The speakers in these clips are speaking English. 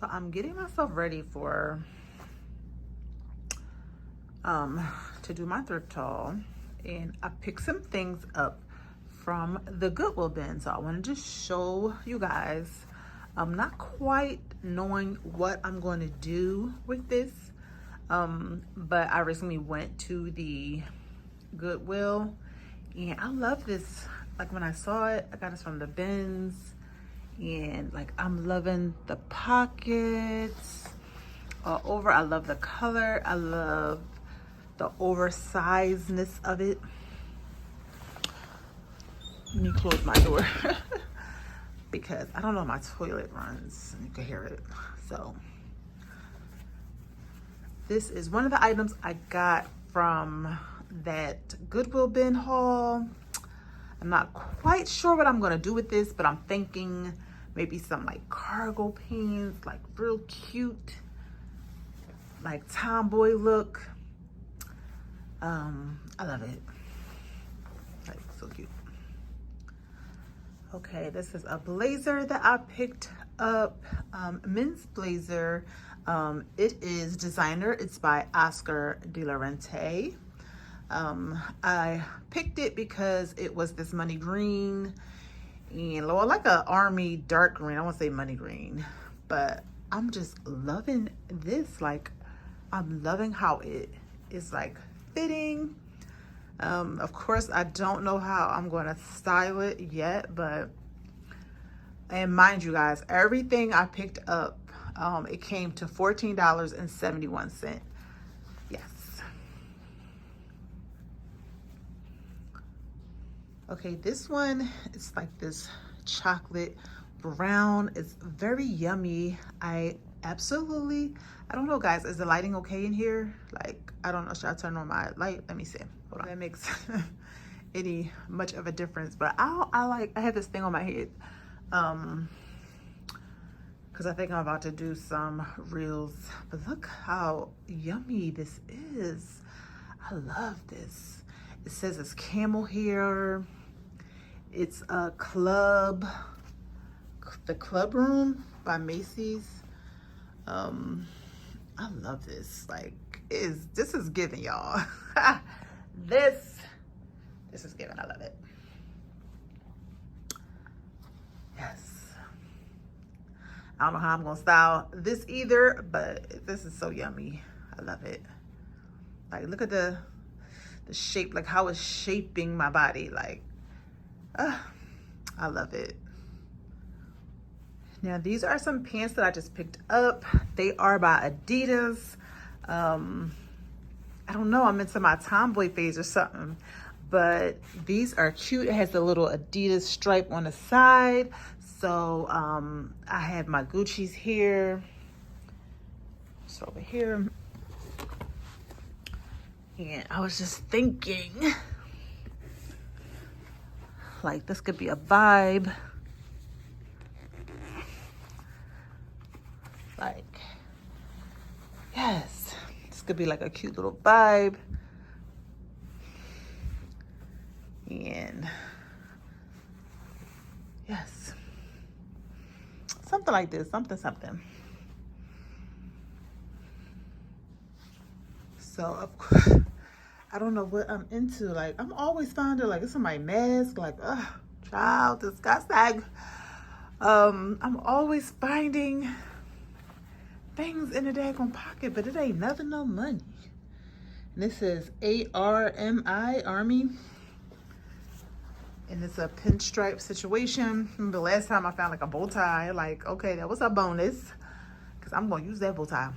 So I'm getting myself ready for to do my thrift haul, and I picked some things up from the Goodwill bin. So I want to just show you guys. I'm not quite knowing what I'm going to do with this, but I recently went to the Goodwill and I love this. Like when I saw it, I got this from the bins, and like I'm loving the pockets all over. I love the color. I love the oversizedness of it. Let me close my door because I don't know, my toilet runs. You can hear it. So this is one of the items I got from that Goodwill bin haul. I'm not quite sure what I'm gonna do with this, but I'm thinking maybe some like cargo pants, like real cute, like tomboy look. I love it. Like so cute. Okay, this is a blazer that I picked up, men's blazer. It is designer. It's by Oscar de la Renta. I picked it because it was this money green and like a army dark green. I won't say money green, but I'm just loving this. Like, I'm loving how it is like fitting. Of course, I don't know how I'm going to style it yet, but, and mind you guys, everything I picked up, it came to $14.71. Yes. Okay, this one is like this chocolate brown. It's very yummy. I don't know, guys, is the lighting okay in here? Like, I don't know, should I turn on my light? Let me see. Hold on. That makes any much of a difference, but I have this thing on my head because I think I'm about to do some reels. But look how yummy this is. I love this. It says it's camel hair. It's a club, the Club Room by Macy's. I love this. Like, this is giving, y'all. This is giving. I love it. Yes. I don't know how I'm gonna style this either, but this is so yummy. I love it. Like, look at the shape, like how it's shaping my body. Like, I love it. Now, these are some pants that I just picked up. They are by Adidas. I don't know, I'm into my tomboy phase or something, but these are cute. It has a little Adidas stripe on the side. So I have my Gucci's here. It's over here. And I was just thinking, like, this could be a vibe. Like, yes, this could be like a cute little vibe. And yes, something like this, something. So of course, I don't know what I'm into. Like, I'm always finding like it's on my mask, like, child, disgusting. I'm always finding things in the daggone pocket, but it ain't nothing, no money. And this is ARMI, Army. And it's a pinstripe situation. Remember the last time I found like a bow tie, like, okay, that was a bonus, because I'm going to use that bow tie.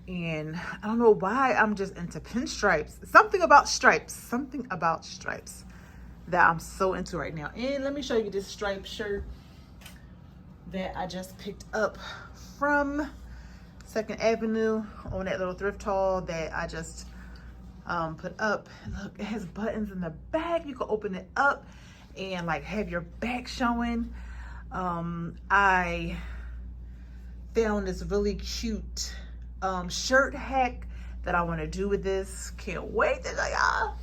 And I don't know why I'm just into pinstripes. Something about stripes that I'm so into right now. And let me show you this striped shirt that I just picked up from 2nd Avenue on that little thrift haul that I just put up. Look, it has buttons in the back. You can open it up and like have your back showing. I found this really cute shirt hack that I want to do with this. Can't wait to show y'all.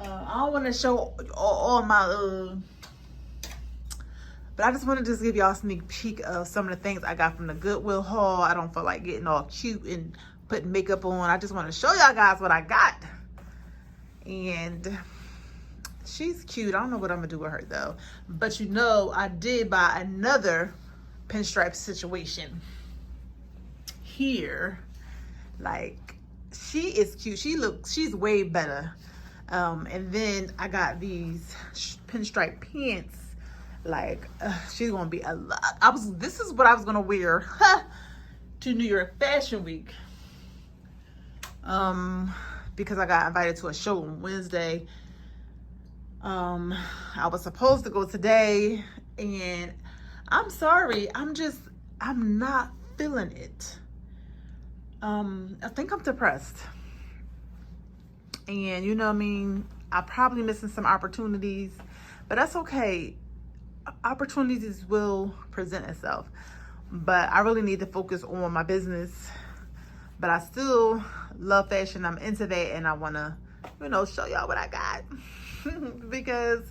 I don't want to show all my but But I just wanted to just give y'all a sneak peek of some of the things I got from the Goodwill haul. I don't feel like getting all cute and putting makeup on. I just want to show y'all guys what I got. And she's cute. I don't know what I'm gonna do with her though. But you know, I did buy another pinstripe situation here. Like, she is cute. She's way better. And then I got these pinstripe pants. Like, she's gonna be a lot. This is what I was gonna wear to New York Fashion Week. Because I got invited to a show on Wednesday. I was supposed to go today, and I'm sorry, I'm not feeling it. I think I'm depressed. And you know what I mean? I'm probably missing some opportunities, but that's okay. Opportunities will present itself. But I really need to focus on my business. But I still love fashion. I'm into that, and I want to, you know, show y'all what I got. Because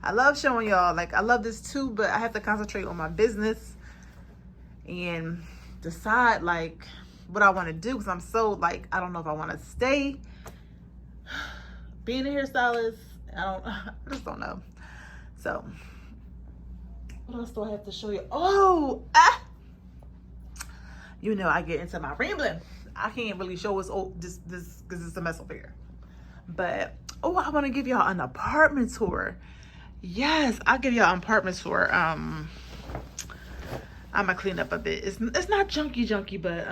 I love showing y'all. Like, I love this too, but I have to concentrate on my business and decide, like, what I want to do. Because I'm so, like, I don't know if I want to stay being a hairstylist. I just don't know. So, what else do I have to show you? Oh, you know, I get into my rambling. I can't really show us this because it's a mess over here. But oh, I want to give y'all an apartment tour. Yes, I'll give y'all an apartment tour. I'm gonna clean up a bit. It's not junky, but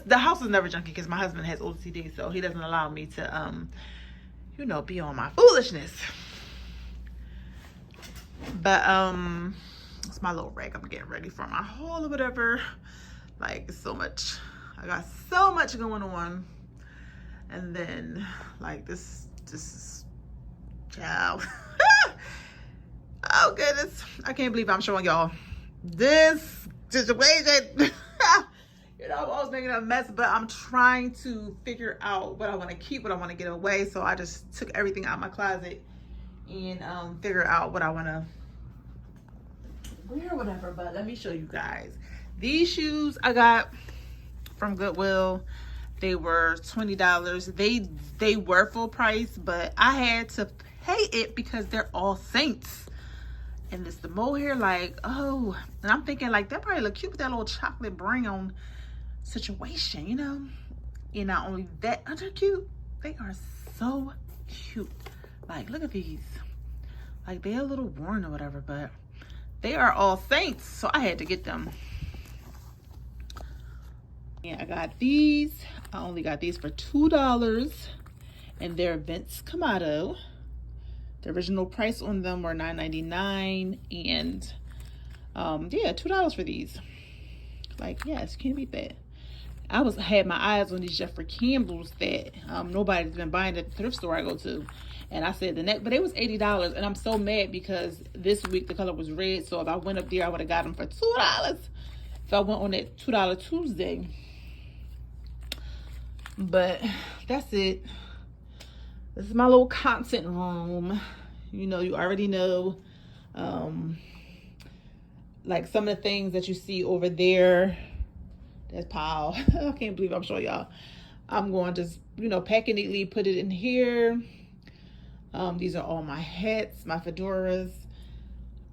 the house is never junky because my husband has OCD, so he doesn't allow me to you know, be on my foolishness. But it's my little rag. I'm getting ready for my haul or whatever. Like, it's so much. I got so much going on. And then, like, this is, child. Oh, goodness. I can't believe I'm showing y'all this situation. You know, I'm always making a mess, but I'm trying to figure out what I want to keep, what I want to get away. So I just took everything out of my closet and figure out what I want to wear or whatever. But let me show you guys. These shoes I got from Goodwill. They were $20. They were full price, but I had to pay it because they're All Saints. And it's the mohair, like, oh. And I'm thinking, like, that probably look cute with that little chocolate brown situation, you know? And not only that, aren't they cute? They are so cute. Like, look at these. Like, they're a little worn or whatever, but they are All Saints, so I had to get them. Yeah, I got these. I only got these for $2, and they're Vince Camuto. The original price on them were $9.99, and yeah, $2 for these. Like, yes, can't beat that. I had my eyes on these Jeffrey Campbells that nobody's been buying at the thrift store I go to, and I said the next, but it was $80, and I'm so mad because this week the color was red. So if I went up there, I would have got them for $2. If I went on that $2 Tuesday. But that's it. This is my little content room. You know, you already know, like, some of the things that you see over there. That's pile. I can't believe I'm showing y'all. I'm going to just, you know, pack it neatly, put it in here. These are all my hats, my fedoras.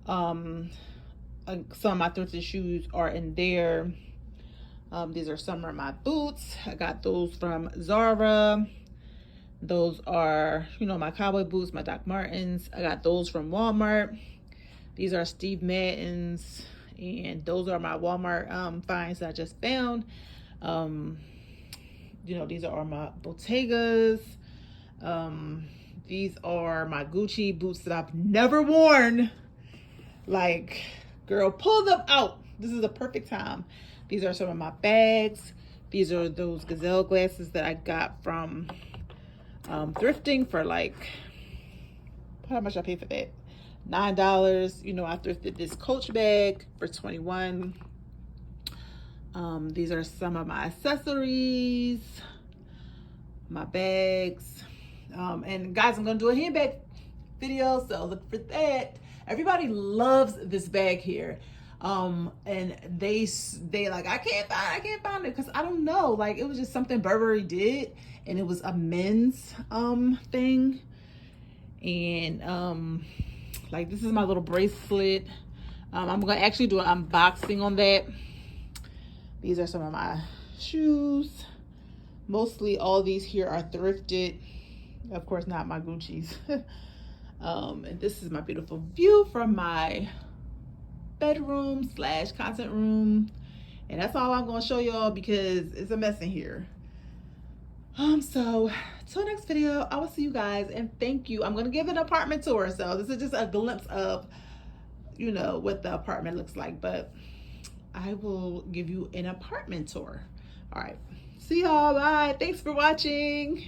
Some of my thrifted shoes are in there. These are some of my boots. I got those from Zara. Those are, you know, my cowboy boots, my Doc Martens. I got those from Walmart. These are Steve Madden's, and those are my Walmart finds that I just found. You know, these are my Bottegas. These are my Gucci boots that I've never worn. Like, girl, pull them out. This is the perfect time. These are some of my bags. These are those Gazelle glasses that I got from thrifting for, like, how much I paid for that? $9. You know, I thrifted this Coach bag for $21. These are some of my accessories, my bags. And guys, I'm gonna do a handbag video, so look for that. Everybody loves this bag here. And they like, I can't find it, because I don't know, like it was just something Burberry did, and it was a men's thing. And like, this is my little bracelet. I'm gonna actually do an unboxing on that. These are some of my shoes. Mostly all these here are thrifted. Of course, not my Gucci's. And this is my beautiful view from my bedroom / content room. And that's all I'm gonna show y'all, because it's a mess in here. So till next video, I will see you guys, and thank you. I'm gonna give an apartment tour, so this is just a glimpse of, you know, what the apartment looks like, but I will give you an apartment tour. All right, see y'all, bye. Thanks for watching.